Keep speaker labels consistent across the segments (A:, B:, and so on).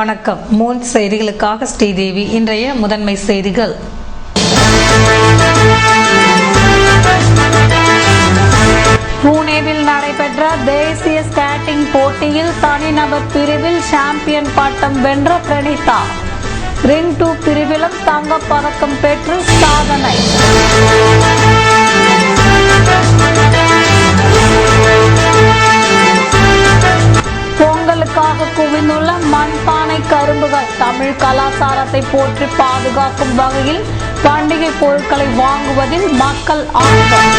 A: வணக்கம். மூன்று செய்திகளுக்காக ஸ்ரீதேவி. இன்றைய முதன்மை செய்திகள். புனேவில் நடைபெற்ற தேசிய ஸ்கேட்டிங் போட்டியில் தனிநபர் பிரிவில் சாம்பியன் பட்டம் வென்ற பிரணீதா. ரிங் 2 பிரிவிலும் தங்கப் பதக்கம் பெற்று சாதனை. பொங்கலுக்காக குவிந்துள்ள மண்பானை கரும்புகள். தமிழ் கலாச்சாரத்தை போற்றி பாதுகாக்கும் வகையில் பண்டிகை பொருட்களை வாங்குவதில் மக்கள் ஆர்வம்.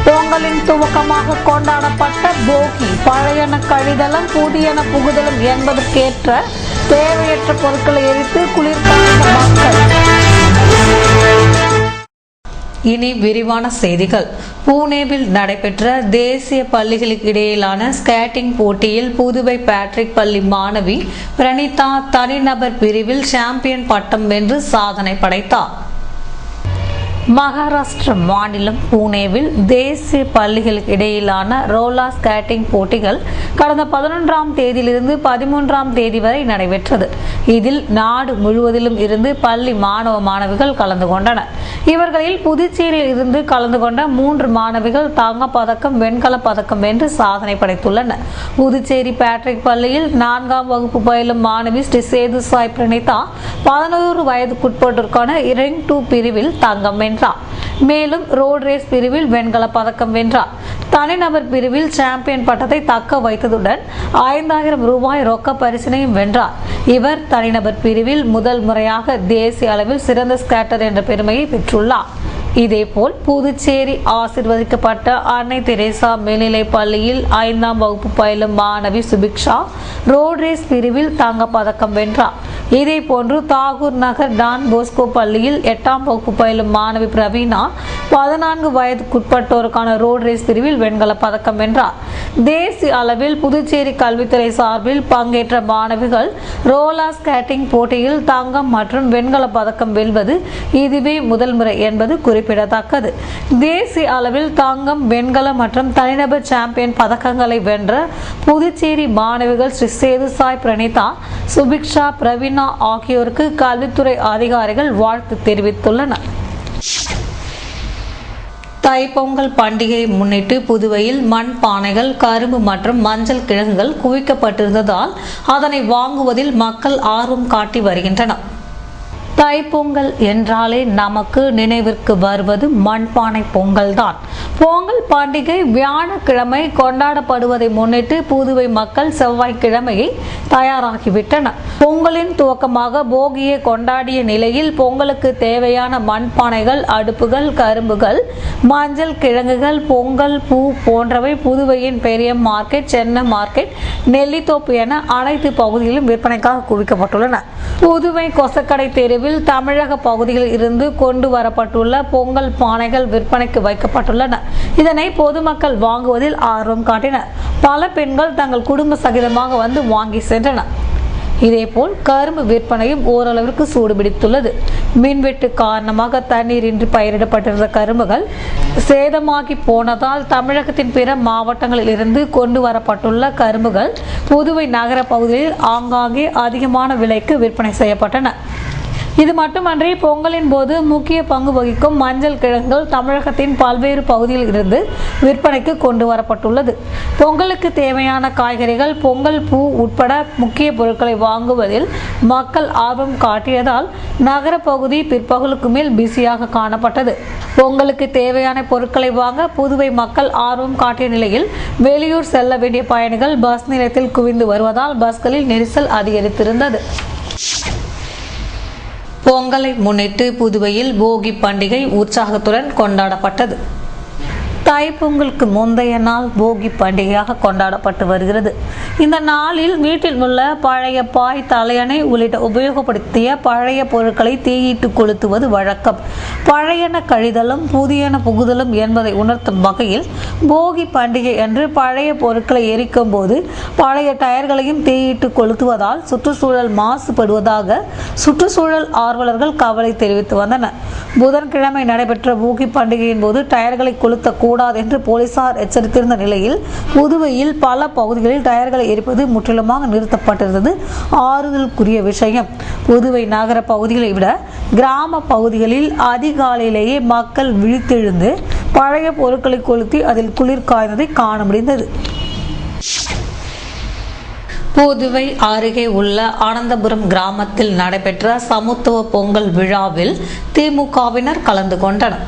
A: பொங்கலின் துவக்கமாக கொண்டாடப்பட்ட போகி. பழையன கழிதலும் புதியன புகுதலும் என்பதற்கேற்ற தேவையற்ற பொருட்களை எரித்து குளிர்காய்ந்த மக்கள். இனி விரிவான செய்திகள். புனேவில் நடைபெற்ற தேசிய பள்ளிகளுக்கு இடையிலான ஸ்கேட்டிங் போட்டியில் புதுவை பேட்ரிக் பள்ளி மாணவி பிரணீதா தனிநபர் பிரிவில் சாம்பியன் பட்டம் வென்று சாதனை படைத்தார். மகாராஷ்டிர மாநிலம் புனேவில் தேசிய பள்ளிகளுக்கு இடையிலான ரோலர் ஸ்கேட்டிங் போட்டிகள் கடந்த 11ஆம் தேதியிலிருந்து 13ஆம் தேதி வரை நடைபெற்றது. இதில் நாடு முழுவதிலும் இருந்து பள்ளி மாணவ மாணவிகள் கலந்து கொண்டனர். இவர்களில் புதுச்சேரியில் இருந்து கலந்து கொண்ட 3 மாணவிகள் தங்கப் பதக்கம், வெண்கலப் பதக்கம் வென்று சாதனை படைத்துள்ளனர். புதுச்சேரி பேட்ரிக் பள்ளியில் 4ஆம் வகுப்பு பயிலும் மாணவி ஸ்ரீ சேது சாய் பிரணீதா 11 வயதுக்குட்பட்டோருக்கான ரிங் 2 பிரிவில் தங்கம் வென்றார். மேலும் ரோட் ரேஸ் பிரிவில் வெண்கல பதக்கம் வென்றார். தனிநபர் பிரிவில் சாம்பியன் பட்டத்தை தக்க வைத்ததுடன் 5000 ரூபாய் ரொக்க பரிசினையும் வென்றார். இவர் தனிநபர் பிரிவில் முதல் முறையாக தேசிய அளவில் சிறந்த ஸ்கேட்டர் என்ற பெருமையை பெற்றுள்ளார். இதேபோல் புதுச்சேரி ஆசிர்வதிக்கப்பட்ட அன்னை தெரேசா மேல்நிலை பள்ளியில் 5ஆம் வகுப்பு பயிலும் மாணவி சுபிக்ஷா ரோட் ரேஸ் பிரிவில் தங்கப் பதக்கம் வென்றார். இதேபோன்று தாகூர் நகர் டான் போஸ்கோ பள்ளியில் 8ஆம் வகுப்பு பயிலும் மாணவி பிரவீனா 14 வயதுக்குட்பட்டோருக்கான ரோட் ரேஸ் பிரிவில் வெண்கல பதக்கம் வென்றார். தேசிய அளவில் புதுச்சேரி கல்வித்துறை சார்பில் பங்கேற்ற மாணவிகள் ரோலர் ஸ்கேட்டிங் போட்டியில் தங்கம் மற்றும் வெண்கல பதக்கம் வெல்வது இதுவே முதல் முறை என்பது குறிப்பிடத்தக்கது. தேசிய அளவில் தங்கம், வெண்கல மற்றும் தனிநபர் சாம்பியன் பதக்கங்களை வென்ற புதுச்சேரி மாணவிகள் ஸ்ரீ சேது சாய் பிரணீதா, சுபிக்ஷா, பிரவீனா ஆகியோருக்கு கல்வித்துறை அதிகாரிகள் வாழ்த்து தெரிவித்துள்ளனர். தைப்பொங்கல் பண்டிகையை முன்னிட்டு புதுவையில் மண் பானைகள், கரும்பு மற்றும் மஞ்சள் கிழங்குகள் குவிக்கப்பட்டிருந்ததால் அதனை வாங்குவதில் மக்கள் ஆர்வம் காட்டி வருகின்றனர். தைப்பொங்கல் என்றாலே நமக்கு நினைவிற்கு வருவது மண்பானை பொங்கல் தான். பொங்கல் பண்டிகை வியாழக்கிழமை கொண்டாடப்படுவதை முன்னிட்டு புதுவை மக்கள் செவ்வாய்க்கிழமையை தயாராகிவிட்டனர். பொங்கலின் துவக்கமாக போகியை கொண்டாடிய நிலையில் பொங்கலுக்கு தேவையான மண்பானைகள், அடுப்புகள், கரும்புகள், மஞ்சள் கிழங்குகள், பொங்கல் பூ போன்றவை புதுவையின் பெரிய மார்க்கெட், சென்னை மார்க்கெட், நெல்லித்தோப்பு என அனைத்து பகுதிகளிலும் விற்பனைக்காக குவிக்கப்பட்டுள்ளன. புதுவை கொசக்கடை தெருவில் தமிழக பகுதிகளில் இருந்து கொண்டு வரப்பட்டுள்ள பொங்கல் பானைகள் விற்பனைக்கு வைக்கப்பட்டுள்ளன. இதனை பொதுமக்கள் வாங்குவதில் ஆர்வம் காட்டினர். பல பெண்கள் தங்கள் குடும்ப சகிதமாக வந்து வாங்கி சென்றனர். இதேபோல் கரும்பு விற்பனையும் ஓரளவிற்கு சூடுபிடித்துள்ளது. மின்வெட்டு காரணமாக தண்ணீரின்றி பயிரிடப்பட்டிருந்த கரும்புகள் சேதமாகி போனதால் தமிழகத்தின் பிற மாவட்டங்களில் இருந்து கொண்டு வரப்பட்டுள்ள கரும்புகள் புதுவை நகர பகுதியில் ஆங்காங்கே அதிகமான விலைக்கு விற்பனை செய்யப்பட்டன. இது மட்டுமன்றி பொங்கலின் போது முக்கிய பங்கு வகிக்கும் மஞ்சள் கிழங்குகள் தமிழகத்தின் பல்வேறு பகுதியில் இருந்து விற்பனைக்கு கொண்டு வரப்பட்டுள்ளது. பொங்கலுக்கு தேவையான காய்கறிகள், பொங்கல் பூ உட்பட முக்கிய பொருட்களை வாங்குவதில் மக்கள் ஆர்வம் காட்டியதால் நகர பகுதி பிற்பகலுக்கு மேல் பிஸியாக காணப்பட்டது. பொங்கலுக்கு தேவையான பொருட்களை வாங்க புதுவை மக்கள் ஆர்வம் காட்டிய நிலையில் வெளியூர் செல்ல வேண்டிய பயணிகள் பஸ் நிலையத்தில் குவிந்து வருவதால் பஸ்களில் நெரிசல் அதிகரித்திருந்தது. பொங்கலை முன்னிட்டு புதுவையில் போகி பண்டிகை உற்சாகத்துடன் கொண்டாடப்பட்டது. தைப்பொங்கலுக்கு முந்தைய நாள் போகி பண்டிகையாக கொண்டாடப்பட்டு வருகிறது. இந்த நாளில் வீட்டில் உள்ள பழைய பாய், தலையணை உள்ளிட்ட உபயோகப்படுத்திய பழைய பொருட்களை தீயிட்டு கொளுத்துவது வழக்கம். பழையன கழிதலும் புதியன புகுதலும் என்பதை உணர்த்தும் வகையில் போகி பண்டிகை அன்று பழைய பொருட்களை எரிக்கும் போது பழைய டயர்களையும் தீயிட்டு கொளுத்துவதால் சுற்றுச்சூழல் மாசுபடுவதாக சுற்றுச்சூழல் ஆர்வலர்கள் கவலை தெரிவித்து வந்தனர். புதன்கிழமை நடைபெற்ற போகி பண்டிகையின் போது டயர்களை கொளுத்தக்கூடாது கூடாது என்று போலீசார் எச்சரித்திருந்த நிலையில் புதுவையில் பல பகுதிகளில் டயர்களை எரிப்பது முற்றிலுமாக நிறுத்தப்பட்டிருந்தது ஆறுதலுக்குரிய விஷயம். புதுவை நகர பகுதிகளை விட கிராம பகுதிகளில் அதிகாலையிலேயே மக்கள் விழித்தெழுந்து பழைய பொருட்களை கொளுத்தி அதில் குளிர் காய்ந்ததை காண முடிந்தது. புதுவை அருகே உள்ள அனந்தபுரம் கிராமத்தில் நடைபெற்ற சமத்துவ பொங்கல் விழாவில் திமுகவினர் கலந்து கொண்டனர்.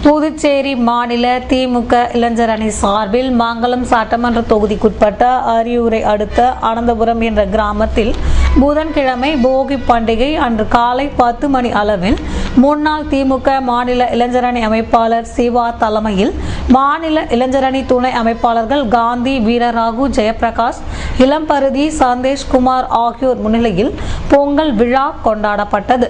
A: புதுச்சேரி மாநில திமுக இளைஞர் அணி சார்பில் மங்கலம் சட்டமன்ற தொகுதிக்குட்பட்ட அரியூரை அடுத்த அனந்தபுரம் என்ற கிராமத்தில் புதன்கிழமை போகி பண்டிகை அன்று காலை 10 மணி அளவில் முன்னாள் திமுக மாநில இளைஞரணி அமைப்பாளர் சிவா தலைமையில் மாநில இளைஞரணி துணை அமைப்பாளர்கள் காந்தி, வீரராகு, ஜெயபிரகாஷ், இளம்பருதி, சந்தேஷ்குமார் ஆகியோர் முன்னிலையில் பொங்கல் விழா கொண்டாடப்பட்டது.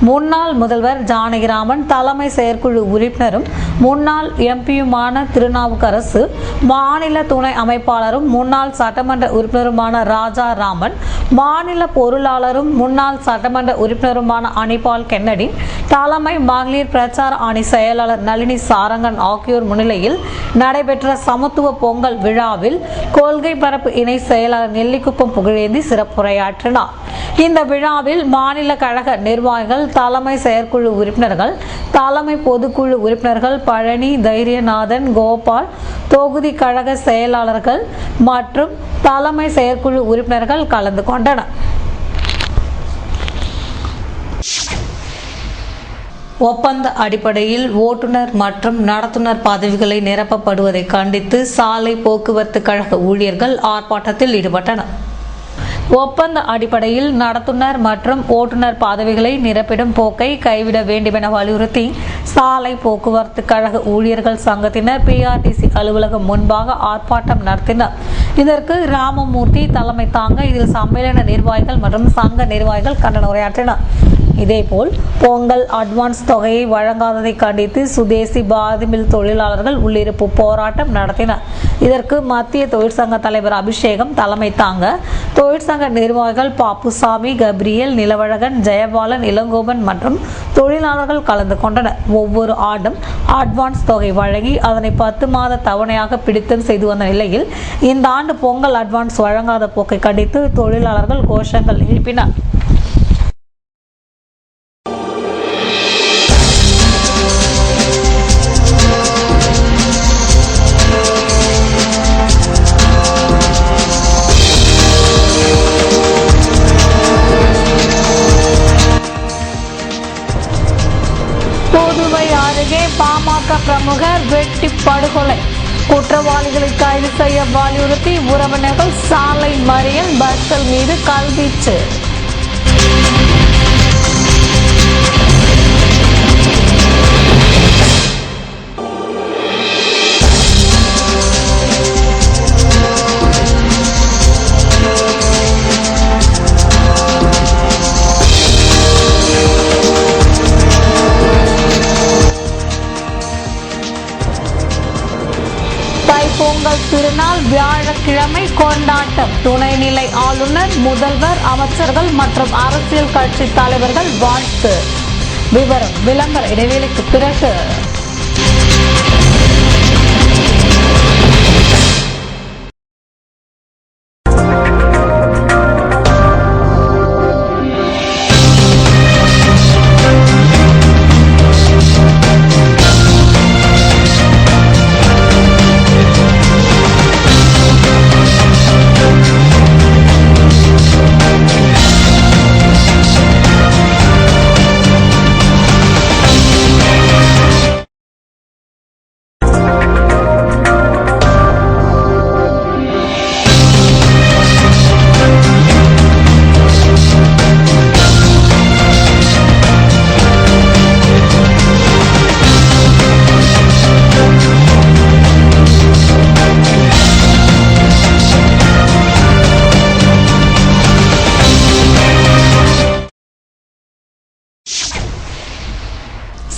A: முன்னாள் முதல்வர் ஜானகிராமன், தலைமை செயற்குழு உறுப்பினரும் முன்னாள் எம்பியுமான திருநாவுக்கரசு, மாநில துணை அமைப்பாளரும் முன்னாள் சட்டமன்ற உறுப்பினருமான ராஜாராமன், மாநில பொருளாளரும் முன்னாள் சட்டமன்ற உறுப்பினருமான அனிபால் கென்னடி, தலைமை மகளிர் பிரச்சார அணி செயலாளர் நளினி சாரங்கன் ஆகியோர் முன்னிலையில் நடைபெற்ற சமத்துவ பொங்கல் விழாவில் கொள்கை பரப்பு இணை செயலாளர் நெல்லிக்குப்பம் புகழேந்தி சிறப்புரையாற்றினார். இந்த விழாவில் மாநில கழக நிர்வாகிகள், தலைமை செயற்குழு உறுப்பினர்கள், தலைமை பொதுக்குழு உறுப்பினர்கள் பழனி, தைரியநாதன், கோபால், தொகுதி கழக செயலாளர்கள் மற்றும் தலைமை செயற்குழு உறுப்பினர்கள் கலந்து கொண்டனர். ஒப்பந்த அடிப்படையில் ஓட்டுநர் மற்றும் நடத்துனர் பதவிகளை நிரப்பப்படுவதை கண்டித்து சாலை போக்குவரத்து கழக ஊழியர்கள் ஆர்ப்பாட்டத்தில் ஈடுபட்டனர். ஒப்பந்த அடிப்படையில் நடத்துனர் மற்றும் ஓட்டுநர் பதவிகளை நிரப்பிடும் போக்கை கைவிட வேண்டுமென வலியுறுத்தி சாலை போக்குவரத்து கழக ஊழியர்கள் சங்கத்தினர் PRTC அலுவலகம் முன்பாக ஆர்ப்பாட்டம் நடத்தினர். இதற்கு ராமமூர்த்தி தலைமை தாங்க இதில் சம்மேளன நிர்வாகிகள் மற்றும் சங்க நிர்வாகிகள் கண்டன உரையாற்றினர். இதேபோல் பொங்கல் அட்வான்ஸ் தொகையை வழங்காததை கண்டித்து சுதேசி பாதிமில் தொழிலாளர்கள் உள்ளிருப்பு போராட்டம் நடத்தினர். இதற்கு மத்திய தொழிற்சங்க தலைவர் அபிஷேகம் தலைமை தாங்க தொழிற்சங்க நிர்வாகிகள் பாப்புசாமி, கப்ரியல், நிலவழகன், ஜெயபாலன், இளங்கோபன் மற்றும் தொழிலாளர்கள் கலந்து கொண்டனர். ஒவ்வொரு ஆண்டும் அட்வான்ஸ் தொகை வழங்கி அதனை 10 மாத தவணையாக பிடித்தம் செய்து வந்த நிலையில் இந்த ஆண்டு பொங்கல் அட்வான்ஸ் வழங்காத போக்கை கண்டித்து தொழிலாளர்கள் கோஷங்கள் எழுப்பினர். புதுவை அருகே பாமக பிரமுகர் வெட்டி படுகொலை. குற்றவாளிகளை கைது செய்ய வலியுறுத்தி உறவினர்கள் சாலை மறியல், பஸ்கள் மீது கல்வீச்சு. பொங்கல் திருநாள் வியாழக்கிழமை கொண்டாட்டம். துணைநிலை ஆளுநர், முதல்வர், அமைச்சர்கள் மற்றும் அரசியல் கட்சி தலைவர்கள் வாழ்த்து. விவரம் விளம்பர இடைவேளைக்கு பிறகு.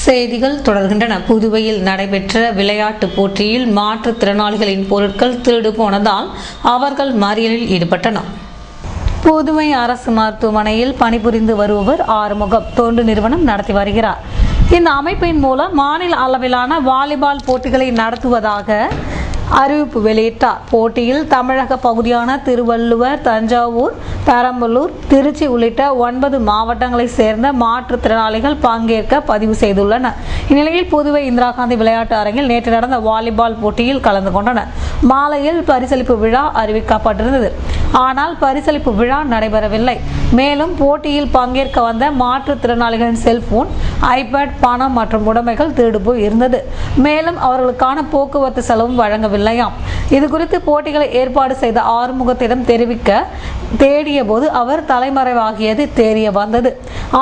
A: செய்திகள் தொடர்கின்றன. புதுவையில் நடைபெற்ற விளையாட்டு போட்டியில் மாற்றுத்திறனாளிகளின் பொருட்கள் திருடு போனதால் அவர்கள் மறியலில் ஈடுபட்டனர். புதுவை அரசு மருத்துவமனையில் பணிபுரிந்து வருபவர் ஆறுமுகம் தொண்டு நிறுவனம் நடத்தி வருகிறார். இந்த அமைப்பின் மூலம் மாநில அளவிலான வாலிபால் போட்டிகளை நடத்துவதாக அறிவிப்பு வெளியிட்டார். போட்டியில் தமிழக பகுதியான திருவள்ளுவர், தஞ்சாவூர், பெரம்பலூர், திருச்சி உள்ளிட்ட 9 மாவட்டங்களை சேர்ந்த மாற்றுத்திறனாளிகள் பங்கேற்க பதிவு செய்துள்ளனர். இந்நிலையில் புதுவை இந்திரா காந்தி விளையாட்டு அரங்கில் நேற்று நடந்த வாலிபால் போட்டியில் கலந்து கொண்டனர். மாலையில் பரிசளிப்பு விழா அறிவிக்கப்பட்டிருந்தது. ஆனால் பரிசளிப்பு விழா நடைபெறவில்லை. மேலும் போட்டியில் பங்கேற்க வந்த மாற்றுத்திறனாளிகளின் செல்போன், ஐபேட், பணம் மற்றும் உடைமைகள் திருடு போய் இருந்தது. மேலும் அவர்களுக்கான போக்குவரத்து செலவும் வழங்கவில்லையாம். இதுகுறித்து போட்டிகளை ஏற்பாடு செய்த ஆறுமுகத்திடம் தெரிவிக்க தேடிய போது அவர் தலைமறைவாகியது தெரிய வந்தது.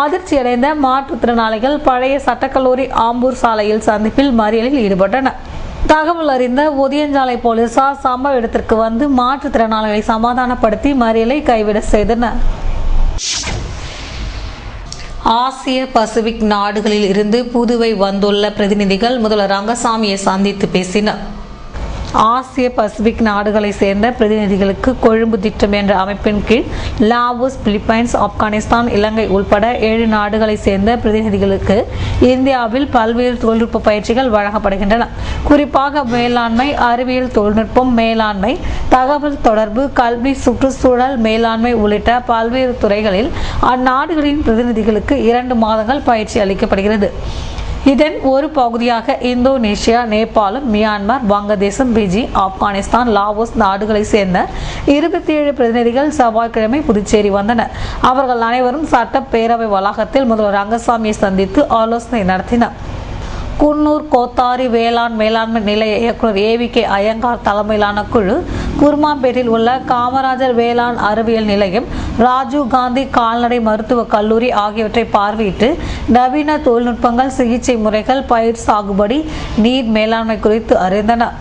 A: அதிர்ச்சியடைந்த மாற்றுத்திறனாளிகள் பழைய சட்டக்கல்லூரி ஆம்பூர் சாலையில் சந்திப்பில் மறியலில் ஈடுபட்டனர். தகவல் அறிந்த ஒதியஞ்சாலை போலீசார் சம்பவ இடத்திற்கு வந்து மாற்றுத்திறனாளிகளை சமாதானப்படுத்தி மறியலை கைவிட செய்தனர். ஆசிய பசிபிக் நாடுகளில் இருந்து புதுவை வந்துள்ள பிரதிநிதிகள் முதல்வர் ரங்கசாமியை சந்தித்து பேசினர். ஆசிய பசிபிக் நாடுகளை சேர்ந்த பிரதிநிதிகளுக்கு கொழும்பு திட்டம் என்ற அமைப்பின் கீழ் லாவோஸ், பிலிப்பைன்ஸ், ஆப்கானிஸ்தான், இலங்கை உள்பட 7 நாடுகளை சேர்ந்த பிரதிநிதிகளுக்கு இந்தியாவில் பல்வேறு தொழில்நுட்ப பயிற்சிகள் வழங்கப்படுகின்றன. குறிப்பாக வேளாண்மை, அறிவியல் தொழில்நுட்பம், மேலாண்மை, தகவல் தொடர்பு, கல்வி, சுற்றுச்சூழல் மேலாண்மை உள்ளிட்ட பல்வேறு துறைகளில் அந்நாடுகளின் பிரதிநிதிகளுக்கு 2 மாதங்கள் பயிற்சி அளிக்கப்படுகிறது. இதன் ஒரு பகுதியாக இந்தோனேஷியா, நேபாளம், மியான்மர், வங்கதேசம், பிஜி, ஆப்கானிஸ்தான், லாவோஸ் நாடுகளை சேர்ந்த 27 பிரதிநிதிகள் செவ்வாய்க்கிழமை புதுச்சேரி வந்தனர். அவர்கள் அனைவரும் சட்டப்பேரவை வளாகத்தில் முதல்வர் ரங்கசாமியை சந்தித்து ஆலோசனை நடத்தினர். குன்னூர் கோத்தாரி வேளாண் மேலாண்மை நிலைய இயக்குநர் AVK ஐயங்கார் தலைமையிலான குழு குருமாம்பேட்டில் உள்ள காமராஜர் வேளாண் அறிவியல் நிலையம், ராஜீவ் காந்தி கால்நடை மருத்துவக் கல்லூரி ஆகியவற்றை பார்வையிட்டு நவீன தொழில்நுட்பங்கள், சிகிச்சை முறைகள், பயிர் சாகுபடி, நீர் மேலாண்மை குறித்து அறிந்தனர்.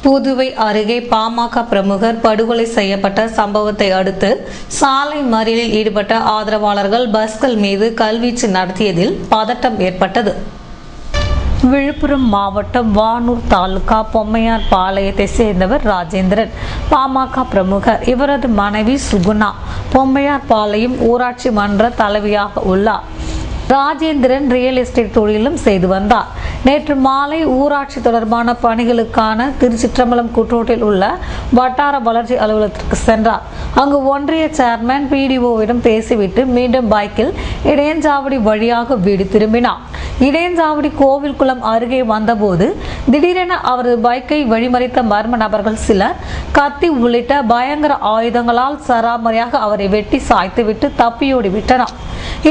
A: புதுவை அருகே பாமக பிரமுகர் படுகொலை செய்யப்பட்ட சம்பவத்தை அடுத்து சாலை மறியலில் ஈடுபட்ட ஆதரவாளர்கள் பஸ்கள் மீது கல்வீச்சு நடத்தியதில் பதட்டம் ஏற்பட்டது. விழுப்புரம் மாவட்டம் வானூர் தாலுகா பொம்மையார் பாளையத்தை சேர்ந்தவர் ராஜேந்திரன், பாமக பிரமுகர். இவரது மனைவி சுகுணா பொம்மையார் பாளையம் ஊராட்சி மன்ற தலைவியாக உள்ளார். ராஜேந்திரன் ரியல் எஸ்டேட் தொழிலும் செய்து வந்தார். நேற்று மாலை ஊராட்சி தொடர்பான பணிகளுக்கான திருச்சிற்றம்பலம் கூட்டோட்டில் உள்ள வட்டார வளர்ச்சி அலுவலகத்திற்கு சென்றார். அங்கு ஒன்றிய சேர்மன் PDOவிடம் பேசிவிட்டு மீண்டும் பைக்கில் இடையஞ்சாவடி வழியாக வீடு திரும்பினார். இடையஞ்சாவடி கோவில்குளம் அருகே வந்தபோது திடீரென அவரது பைக்கை வழிமறித்த மர்ம நபர்கள் சிலர் கத்தி உள்ளிட்ட பயங்கர ஆயுதங்களால் சராமரியாக அவரை வெட்டி சாய்த்துவிட்டு தப்பியோடி விட்டனர்.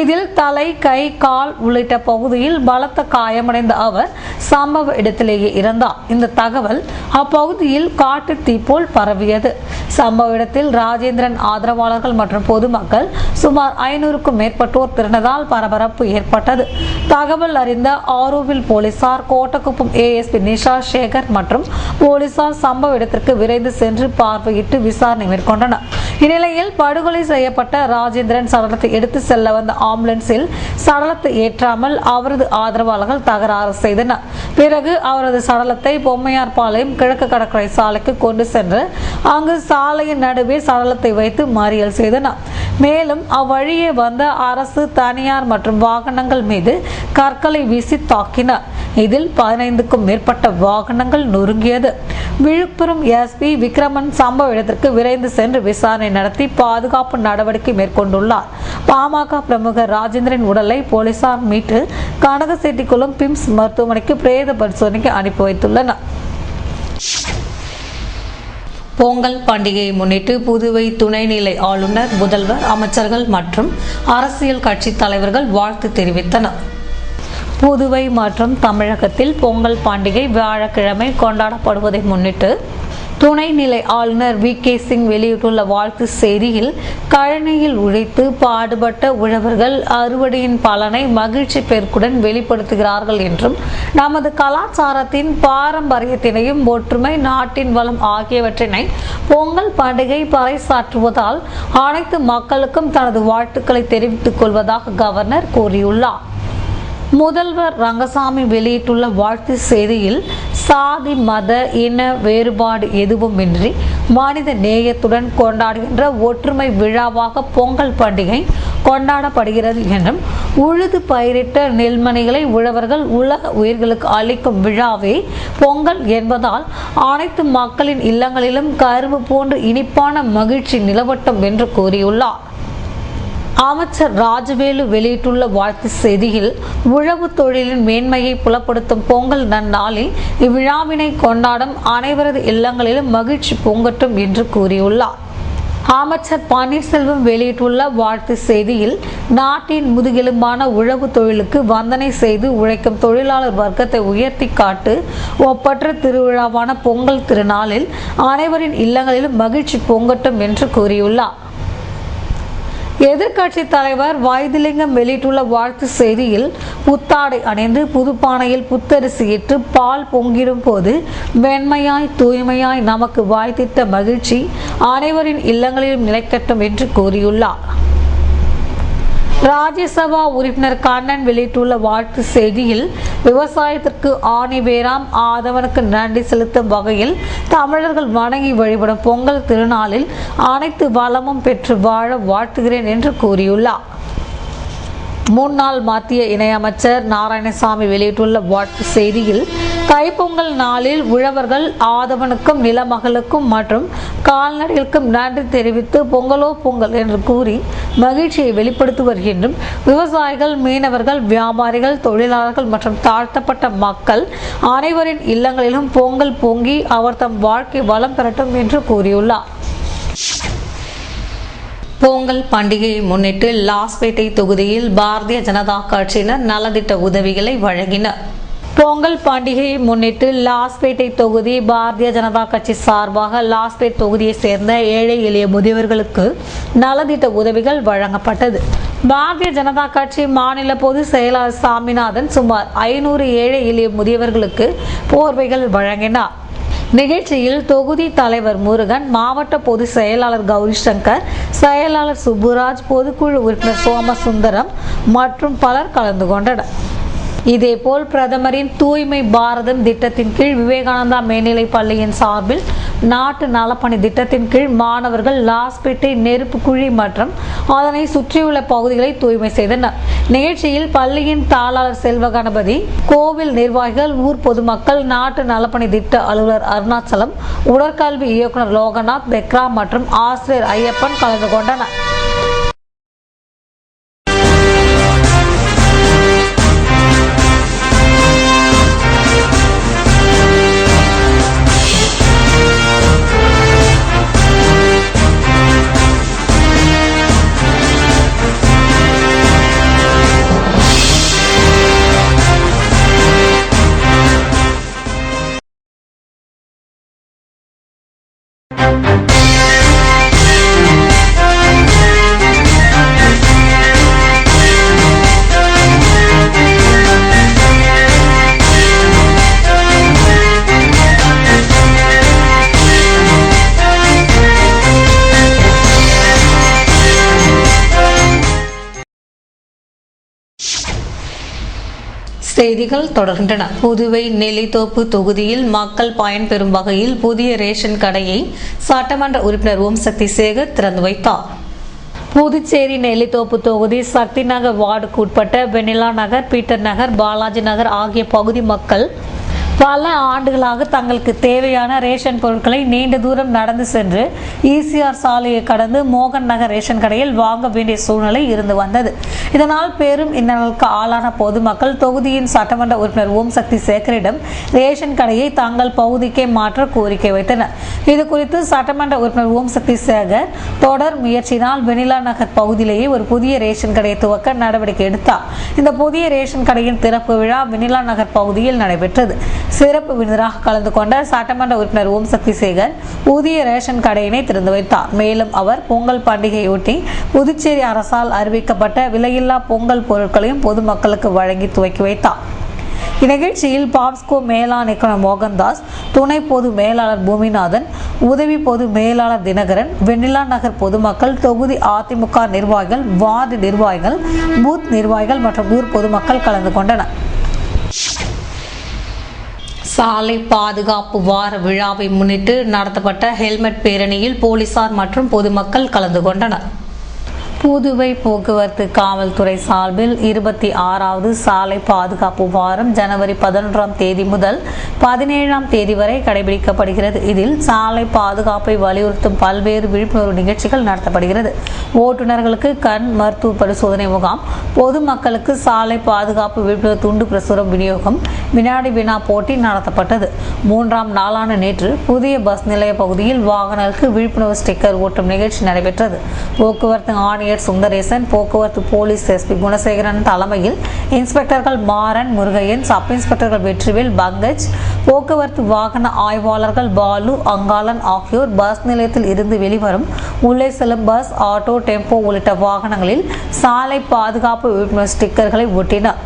A: இதில் தலை, கை, கால் உள்ளிட்ட பகுதியில் பலத்த காயமடைந்த அவர் சம்பவ இடத்திலேயே இறந்தார். இந்த தகவல் அப்பகுதியில் காட்டு தீ போல் பரவியது. சம்பவ இடத்தில் ராஜேந்திரன் ஆதரவாளர்கள் மற்றும் பொதுமக்கள் சுமார் 500க்கும் மேற்பட்டோர் திரண்டதால் பரபரப்பு ஏற்பட்டது. தகவல் அறிந்த ஆரோவில் போலீசார், கோட்டக்குப்பம் ASP நிஷா சேகர் மற்றும் போலீசார் சம்பவ இடத்திற்கு விரைந்து சென்று பார்வையிட்டு விசாரணை மேற்கொண்டனர். இந்நிலையில் படுகொலை செய்யப்பட்ட ராஜேந்திரன் சடலத்தை எடுத்து செல்ல வந்த ஆம்புலன்ஸில் சடலத்தை ஏற்றாமல் அவரது ஆதரவாளர்கள் தகராறு செய்தனர். பிறகு அவரது சடலத்தை பொம்மையார் பாளையம் கிழக்கு கடற்கரை சாலைக்கு கொண்டு சென்று அங்கு சாலையின் நடுவே சடலத்தை வைத்து மறியல் செய்தனர். மேலும் அவ்வழியே வந்த அரசு, தனியார் மற்றும் வாகனங்கள் மீது கற்களை வீசி தாக்கினர். இதில் 15க்கும் மேற்பட்ட வாகனங்கள் நொறுங்கியது. விழுப்புரம் SP விக்ரமன் சம்பவ இடத்திற்கு விரைந்து சென்று விசாரணை நடத்தி பாதுகாப்பு நடவடிக்கை மேற்கொண்டுள்ளார். பாமக பிரமுகர் ராஜேந்திரன் உடலை போலீசார் மீட்டு கனகசெட்டிக்குளம் பிம்ஸ் மருத்துவமனைக்கு பிரேத பரிசோதனைக்கு அனுப்பி வைத்துள்ளனர். பொங்கல் பண்டிகையை முன்னிட்டு புதுவை துணைநிலை ஆளுநர், முதல்வர், அமைச்சர்கள் மற்றும் அரசியல் கட்சி தலைவர்கள் வாழ்த்து தெரிவித்தனர். புதுவை மற்றும் தமிழகத்தில் பொங்கல் பண்டிகை வியாழக்கிழமை கொண்டாடப்படுவதை முன்னிட்டு துணைநிலை ஆளுநர் VK சிங் வெளியிட்டுள்ள வாழ்த்து செய்தியில், கழனியில் உழைத்து பாடுபட்ட உழவர்கள் அறுவடையின் பலனை மகிழ்ச்சி பெருக்குடன் வெளிப்படுத்துகிறார்கள் என்றும், நமது கலாச்சாரத்தின் பாரம்பரியத்தினையும் ஒற்றுமை, நாட்டின் வளம் ஆகியவற்றினை பொங்கல் பண்டிகை பறைசாற்றுவதால் அனைத்து மக்களுக்கும் தனது வாழ்த்துக்களை தெரிவித்துக் கொள்வதாக கவர்னர் கூறியுள்ளார். முதல்வர் ரங்கசாமி வெளியிட்டுள்ள வாழ்த்து செய்தியில், சாதி மத இன வேறுபாடு எதுவுமின்றி மனித நேயத்துடன் கொண்டாடுகின்ற ஒற்றுமை விழாவாக பொங்கல் பண்டிகை கொண்டாடப்படுகிறது என்றும், உழுது பயிரிட்ட நெல்மணிகளை உழவர்கள் உலக உயிர்களுக்கு அளிக்கும் விழாவே பொங்கல் என்பதால் அனைத்து மக்களின் இல்லங்களிலும் கரும்பு போன்று இனிப்பான மகிழ்ச்சி நிலவட்டும் என்று கூறியுள்ளார். அமைச்சர் ராஜவேலு வெளியிட்டுள்ள வாழ்த்து செய்தியில், உழவு தொழிலின் மேன்மையை புலப்படுத்தும் பொங்கல் நன்னாளில் இவ்விழாவினை கொண்டாடும் அனைவரது இல்லங்களிலும் மகிழ்ச்சி பொங்கட்டும் என்று கூறியுள்ளார். அமைச்சர் பன்னீர்செல்வம் வெளியிட்டுள்ள வாழ்த்து செய்தியில், நாட்டின் முதுகெலும்பான உழவு தொழிலுக்கு வந்தனை செய்து உழைக்கும் தொழிலாளர் வர்க்கத்தை உயர்த்தி காட்டு ஒப்பற்ற திருவிழாவான பொங்கல் திருநாளில் அனைவரின் இல்லங்களிலும் மகிழ்ச்சி பொங்கட்டும் என்று கூறியுள்ளார். எதிர்க்கட்சி தலைவர் வைத்திலிங்கம் வெளியிட்டுள்ள வாழ்த்து செய்தியில், புத்தாடை அணிந்து புதுப்பானையில் புத்தரிசி இட்டு பால் பொங்கிடும் போது வெண்மையாய் தூய்மையாய் நமக்கு வாய்த்திட்ட மகிழ்ச்சி அனைவரின் இல்லங்களிலும் நிலைக்கட்டும் என்று கூறியுள்ளார். ராஜ்யசபா உறுப்பினர் கண்ணன் வெளியிட்டுள்ள வாழ்த்து செய்தியில், விவசாயத்திற்கு ஆணிவேராம் ஆதவனுக்கு நன்றி செலுத்தும் வகையில் தமிழர்கள் வணங்கி வழிபடும் பொங்கல் திருநாளில் அனைத்து வளமும் பெற்று வாழ வாழ்த்துகிறேன் என்று கூறியுள்ளார். முன்னாள் மத்திய இணையமைச்சர் நாராயணசாமி வெளியிட்டுள்ள வாழ்த்து செய்தியில், தைப்பொங்கல் நாளில் உழவர்கள் ஆதவனுக்கும் நிலமகளுக்கும் மற்றும் கால்நடைகளுக்கும் நன்றி தெரிவித்து பொங்கலோ பொங்கல் என்று கூறி மகிழ்ச்சியை வெளிப்படுத்துவர் என்றும், விவசாயிகள், மீனவர்கள், வியாபாரிகள், தொழிலாளர்கள் மற்றும் தாழ்த்தப்பட்ட மக்கள் அனைவரின் இல்லங்களிலும் பொங்கல் பொங்கி அவர் தம் வாழ்க்கை வளம் பெறட்டும் என்று கூறியுள்ளார். பொங்கல் பண்டிகையை முன்னிட்டு லாஸ்பேட்டை தொகுதியில் பாரதிய ஜனதா கட்சியினர் நலத்திட்ட உதவிகளை வழங்கினர். பொங்கல் பண்டிகையை முன்னிட்டு லாஸ்பேட்டை தொகுதி பாரதிய ஜனதா கட்சி சார்பாக லாஸ்பேட் தொகுதியை சேர்ந்த ஏழை எளிய முதியவர்களுக்கு நலத்திட்ட உதவிகள் வழங்கப்பட்டது. பாரதிய ஜனதா கட்சி மாநில பொதுச் செயலாளர் சாமிநாதன் சுமார் 500 ஏழை எளிய முதியவர்களுக்கு போர்வைகள் வழங்கினார். நிகழ்ச்சியில் தொகுதி தலைவர் முருகன், மாவட்ட பொதுச் செயலாளர் கௌரி சங்கர், செயலாளர் சுப்புராஜ், பொதுக்குழு உறுப்பினர் சோமசுந்தரம் மற்றும் பலர் கலந்து கொண்டனர். இதேபோல் பிரதமரின் தூய்மை பாரதம் திட்டத்தின் கீழ் விவேகானந்தா மேல்நிலை பள்ளியின் சார்பில் நாட்டு நலப்பணி திட்டத்தின் கீழ் மாணவர்கள் லாஸ்பேட்டை நெருப்பு குழி மற்றும் அதனை சுற்றியுள்ள பகுதிகளை தூய்மை செய்தனர். நிகழ்ச்சியில் பள்ளியின் தாளாளர் செல்வ கணபதி, கோவில் நிர்வாகிகள், ஊர் பொதுமக்கள், நாட்டு நலப்பணி திட்ட அலுவலர் அருணாச்சலம், உடற்கல்வி இயக்குனர் லோகநாத் பெக்ரா மற்றும் ஆசிரியர் ஐயப்பன் கலந்து கொண்டனர். செய்திகள் தொடர்கின்றன. புதுவை நெல்லித்தோப்பு தொகுதியில் மக்கள் பயன்பெறும் வகையில் புதிய ரேஷன் கடையை சட்டமன்ற உறுப்பினர் ஓம் சக்தி சேகர் திறந்து வைத்தார். புதுச்சேரி நெல்லித்தோப்பு தொகுதி சக்தி நகர் வார்டுக்கு உட்பட்ட வெண்ணிலா நகர், பீட்டர் நகர், பாலாஜி நகர் ஆகிய பகுதி மக்கள் பல ஆண்டுகளாக தங்களுக்கு தேவையான ரேஷன் பொருட்களை நீண்ட தூரம் நடந்து சென்று ஈசிஆர் சாலையை கடந்து மோகன் நகர் ரேஷன் கடையில் வாங்க வேண்டிய சூழ்நிலை இருந்து வந்தது. இதனால் பெரும் இன்னலுக்கு ஆளான பொதுமக்கள் தொகுதியின் சட்டமன்ற உறுப்பினர் ஓம் சக்தி சேகரிடம் ரேஷன் கடையை தங்கள் பகுதிக்கே மாற்ற கோரிக்கை வைத்தனர். இதுகுறித்து சட்டமன்ற உறுப்பினர் ஓம் சக்தி சேகர் தொடர் முயற்சியினால் வெண்ணிலா நகர் பகுதியிலேயே ஒரு புதிய ரேஷன் கடையை துவக்க நடவடிக்கை எடுத்தார். இந்த புதிய ரேஷன் கடையின் திறப்பு விழா வெண்ணிலா நகர் பகுதியில் நடைபெற்றது. சிறப்பு விருந்தினராக கலந்து கொண்ட சட்டமன்ற உறுப்பினர் ஓம் சக்தி சேகர் புதிய ரேஷன் கடையினை திறந்து வைத்தார். மேலும் அவர் பொங்கல் பண்டிகையொட்டி புதுச்சேரி அரசால் அறிவிக்கப்பட்ட விலையில்லா பொங்கல் பொருட்களையும் பொதுமக்களுக்கு வழங்கி துவக்கி வைத்தார். இந்நிகழ்ச்சியில் பாப்ஸ்கோ மேலாண் இயக்குனர் மோகன்தாஸ், துணை பொது மேலாளர் பூமிநாதன், உதவி பொது மேலாளர் தினகரன், வெண்ணிலா நகர் பொதுமக்கள், தொகுதி அதிமுக நிர்வாகிகள், வார்டு நிர்வாகிகள், பூத் நிர்வாகிகள் மற்றும் ஊர் பொதுமக்கள் கலந்து கொண்டனர். சாலை பாதுகாப்பு வார விழாவை முன்னிட்டு நடத்தப்பட்ட ஹெல்மெட் பேரணியில் போலீசார் மற்றும் பொதுமக்கள் கலந்து கொண்டனர். புதுவை போக்குவரத்து காவல்துறை சார்பில் 26வது சாலை பாதுகாப்பு வாரம் ஜனவரி 11ஆம் தேதி முதல் 17ஆம் தேதி வரை கடைபிடிக்கப்படுகிறது. இதில் சாலை பாதுகாப்பை வலியுறுத்தும் பல்வேறு விழிப்புணர்வு நிகழ்ச்சிகள் நடத்தப்படுகிறது. ஓட்டுநர்களுக்கு கண் மருத்துவ பரிசோதனை முகாம், பொதுமக்களுக்கு சாலை பாதுகாப்பு விழிப்புணர்வு துண்டு பிரசுரம் விநியோகம், வினாடி வினா போட்டி நடத்தப்பட்டது. 3ஆம் நாளான நேற்று புதிய பஸ் நிலைய பகுதியில் வாகனங்களுக்கு விழிப்புணர்வு ஸ்டிக்கர் ஓட்டும் நிகழ்ச்சி நடைபெற்றது. போக்குவரத்து ஆணையர் சுந்தரேசன், போக்குவரத்து போலீஸ் எஸ்பி குணசேகரன் தலைமையில் இன்ஸ்பெக்டர்கள் மாறன், முருகையன், சப் இன்ஸ்பெக்டர்கள் வெற்றிவேல், பங்கஜ், போக்குவரத்து வாகன ஆய்வாளர்கள் பாலு, அங்காளன் ஆகியோர் பஸ் நிலையத்தில் இருந்து வெளிவரும் உள்ளே செல்லும் பஸ், ஆட்டோ, டெம்போ உள்ளிட்ட வாகனங்களில் சாலை பாதுகாப்பு விழிப்புணர்வு ஸ்டிக்கர்களை ஒட்டினர்.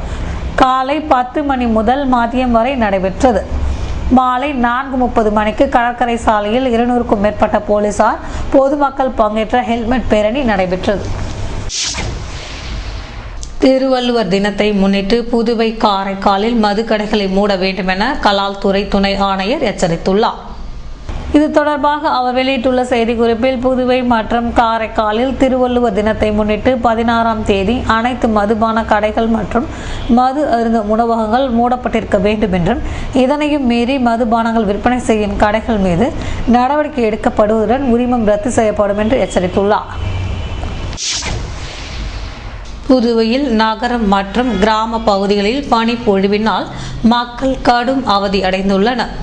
A: காலை 10 மணி முதல் மதியம் வரை நடைபெற்றது. மாலை 4:30 மணிக்கு கடற்கரை சாலையில் 200க்கும் மேற்பட்ட போலீசார், பொதுமக்கள் பங்கேற்ற ஹெல்மெட் பேரணி நடைபெற்றது. திருவள்ளுவர் தினத்தை முன்னிட்டு புதுவை காரைக்காலில் மதுக்கடைகளை மூட வேண்டும் என கலால் துறை துணை ஆணையர் எச்சரித்துள்ளார். இது தொடர்பாக அவர் வெளியிட்டுள்ள செய்திக்குறிப்பில், புதுவை மற்றும் காரைக்காலில் திருவள்ளுவர் தினத்தை முன்னிட்டு 16ஆம் தேதி அனைத்து மதுபான கடைகள் மற்றும் மது அருந்தும் உணவகங்கள் மூடப்பட்டிருக்க வேண்டும் என்றும், இதனையும் மீறி மதுபானங்கள் விற்பனை செய்யும் கடைகள் மீது நடவடிக்கை எடுக்கப்படுவதுடன் உரிமம் ரத்து செய்யப்படும் என்று எச்சரித்துள்ளார். புதுவையில் நகரம் மற்றும் கிராம பகுதிகளில் பனிப்பொழிவினால் மக்கள் கடும் அவதி அடைந்துள்ளனர்.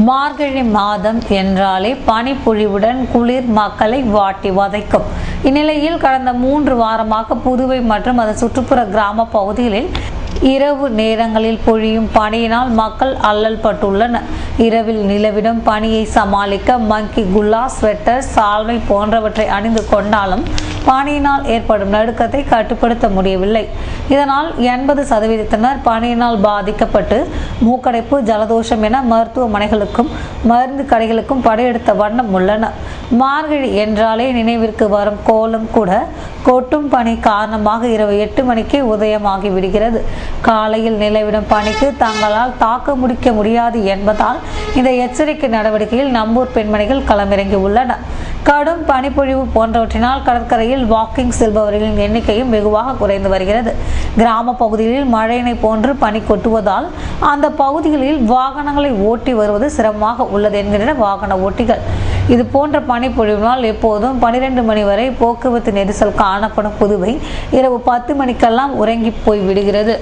A: மார்கழி மாதம் என்றாலே பனிப்பொழிவுடன் குளிர் மக்களை வாட்டி வதைக்கும். இந்நிலையில் கடந்த 3 வாரமாக புதுவை மற்றும் அதன் சுற்றுப்புற கிராம பகுதிகளில் இரவு நேரங்களில் பொழியும் பனியினால் மக்கள் அல்லல் பட்டுள்ளனர். இரவில் நிலவிடும் பனியை சமாளிக்க மங்கி, குல்லா, ஸ்வெட்டர், சால்வை போன்றவற்றை அணிந்து கொண்டாலும் பனியினால் ஏற்படும் நடுக்கத்தை கட்டுப்படுத்த முடியவில்லை. இதனால் 80% பனியினால் பாதிக்கப்பட்டு மூக்கடைப்பு, ஜலதோஷம் என மருத்துவமனைகளுக்கும் மருந்து கடைகளுக்கும் படையெடுத்த வண்ணம் உள்ளனர். மார்கழி என்றாலே நினைவிற்கு வரும் கோலம் கூட கொட்டும் பனி காரணமாக இரவு 8 மணிக்கே உதயமாகி விடுகிறது. காலையில் நிலவிடும் பனிக்கு தங்களால் தாக்க முடிக்க முடியாது என்பதால் இந்த எச்சரிக்கை நடவடிக்கையில் நம்பூர் பெண்மணிகள் களமிறங்கி உள்ளனர். கடும் பனிப்பொழிவு போன்றவற்றினால் கடற்கரையில் வாக்கிங் செல்பவர்களின் எண்ணிக்கையும் வெகுவாக குறைந்து வருகிறது. கிராம பகுதிகளில் மழையினை போன்று பனி கொட்டுவதால் அந்த பகுதிகளில் வாகனங்களை ஓட்டி வருவது சிரமமாக உள்ளது என்கின்றனர் வாகன ஓட்டிகள். இது போன்ற பனிப்பொழிவினால் எப்போதும் 12 மணி வரை போக்குவரத்து நெரிசல் காணப்படும் புதுவை இரவு 10 மணிக்கெல்லாம் உறங்கி போய் விடுகிறது.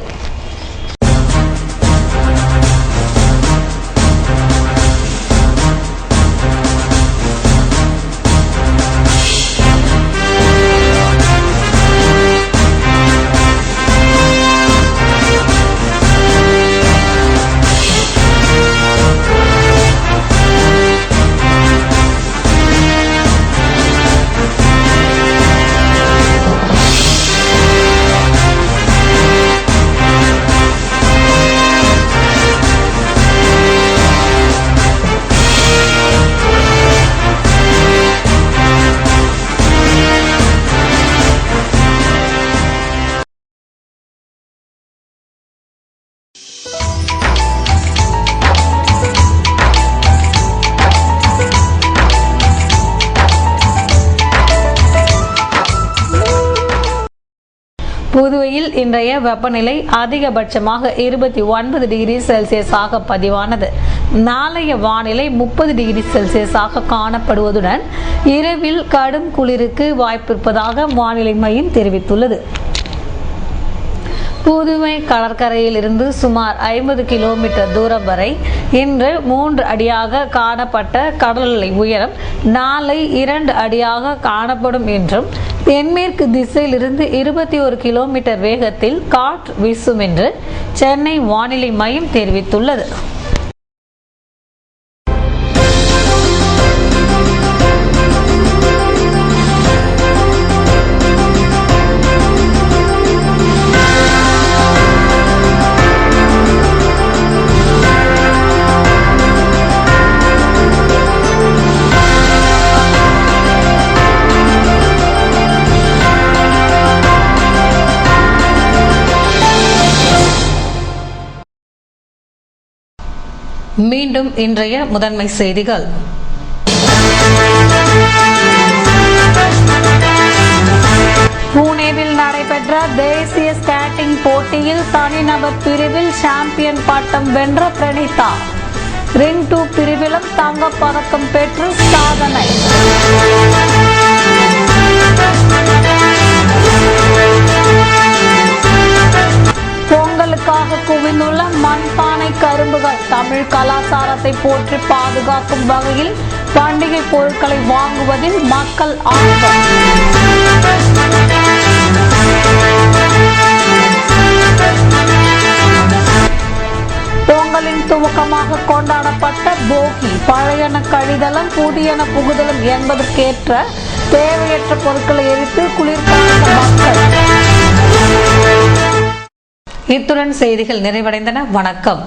A: புதுவையில் இன்றைய வெப்பநிலை அதிகபட்சமாக 29 டிகிரி செல்சியஸாக பதிவானது. நாளைய வானிலை 30 டிகிரி செல்சியஸாக காணப்படுவதுடன் இரவில் கடும் குளிருக்கு வாய்ப்பிருப்பதாக வானிலை மையம் தெரிவித்துள்ளது. புதுவை கடற்கரையில் இருந்து சுமார் 50 கிலோமீட்டர் தூரம் வரை இன்று 3 அடியாக காணப்பட்ட கடல் அலை உயரம் நாளை 2 அடியாக காணப்படும் என்றும், தென்மேற்கு திசையிலிருந்து 21 கிலோமீட்டர் வேகத்தில் காற்று வீசும் என்று சென்னை வானிலை மையம் தெரிவித்துள்ளது. மீண்டும் இன்றைய முதன்மை செய்திகள். புனேவில் நடைபெற்ற தேசிய ஸ்கேட்டிங் போட்டியில் தனிநபர் பிரிவில் சாம்பியன் பட்டம் வென்ற பிரணீதா. ரிங் 2 பிரிவிலும் தங்கப் பதக்கம் பெற்று சாதனை. பொங்கலுக்காக குவிந்துள்ள மண்பானை கரும்புகள் தமிழ் கலாச்சாரத்தை போற்றி பாதுகாக்கும் வகையில் பண்டிகை பொருட்களை வாங்குவதில் மக்கள் ஆர்வம். பொங்கலின் துவக்கமாக கொண்டாடப்பட்ட போகி பழையன கழிதலும் புதியன புகுதலும் என்பதற்கேற்ற தேவையற்ற பொருட்களை எரித்து குளிர்காய்ந்த மக்கள். இத்துடன் செய்திகள் நிறைவடைந்தன. வணக்கம்.